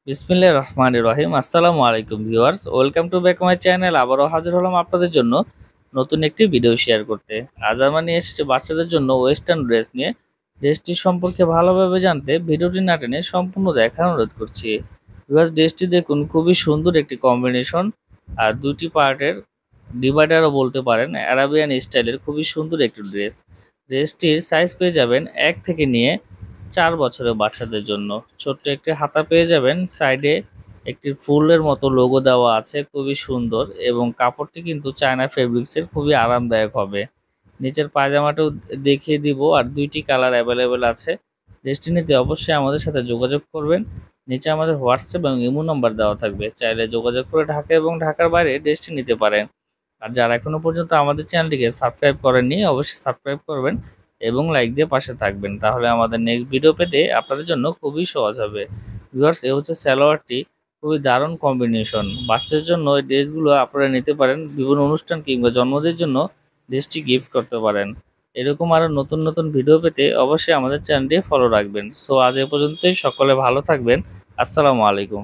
বিসমিল্লাহির রহমানির রহিম। আসসালামু আলাইকুম viewers, welcome to back my channel. আবারও হাজির হলাম আপনাদের জন্য নতুন একটি ভিডিও শেয়ার করতে। আজ আমরা নিয়ে এসেছি বাচ্চাদের জন্য ওয়েস্টার্ন ড্রেস নিয়ে। ড্রেসটি সম্পর্কে ভালোভাবে জানতে ভিডিওটি না টেনে সম্পূর্ণ দেখার অনুরোধ করছি। ভিউয়ার্স, ড্রেসটি দেখুন, খুবই সুন্দর একটি কম্বিনেশন আর দুটি পার্টের ডিভাইডারও বলতে পারেন। আরাবিয়ান স্টাইলের খুবই সুন্দর একটি ড্রেস। ড্রেসটির সাইজ পেয়ে যাবেন 1 থেকে নিয়ে 4 বছরের বাচ্চাদের জন্য। ছোট্ট একটি হাতা পেয়ে যাবেন, সাইডে একটি ফুলের মতো লোগো দেওয়া আছে, খুবই সুন্দর এবং কাপড়টি কিন্তু চায়না ফেব্রিক্সের, খুবই আরামদায়ক হবে। নিচের পায়জামাটাও দেখিয়ে দিব আর দুইটি কালার অ্যাভেলেবেল আছে। ড্রেসটি নিতে অবশ্যই আমাদের সাথে যোগাযোগ করবেন। নিচে আমাদের হোয়াটসঅ্যাপ এবং ইমো নাম্বার দেওয়া থাকবে, চাইলে যোগাযোগ করে ঢাকা এবং ঢাকার বাইরে ড্রেসটি নিতে পারেন। আর যারা এখনো পর্যন্ত আমাদের চ্যানেলটিকে সাবস্ক্রাইব করেননি, অবশ্যই সাবস্ক্রাইব করবেন এবং লাইক দিয়ে পাশে থাকবেন, তাহলে আমাদের নেক্সট ভিডিও পেতে আপনাদের জন্য খুবই সহজ হবে। ভিউয়ার্স, এ হচ্ছে সালোয়ারটি, খুবই দারুণ কম্বিনেশন। বাচ্চাদের জন্য এই ড্রেসগুলো আপনারা নিতে পারেন, বিভিন্ন অনুষ্ঠান কিংবা জন্মদিনের জন্য ড্রেসটি গিফট করতে পারেন। এরকম আরও নতুন নতুন ভিডিও পেতে অবশ্যই আমাদের চ্যানেলটি ফলো রাখবেন। সো আজ এ পর্যন্তই, সকলে ভালো থাকবেন। আসসালামু আলাইকুম।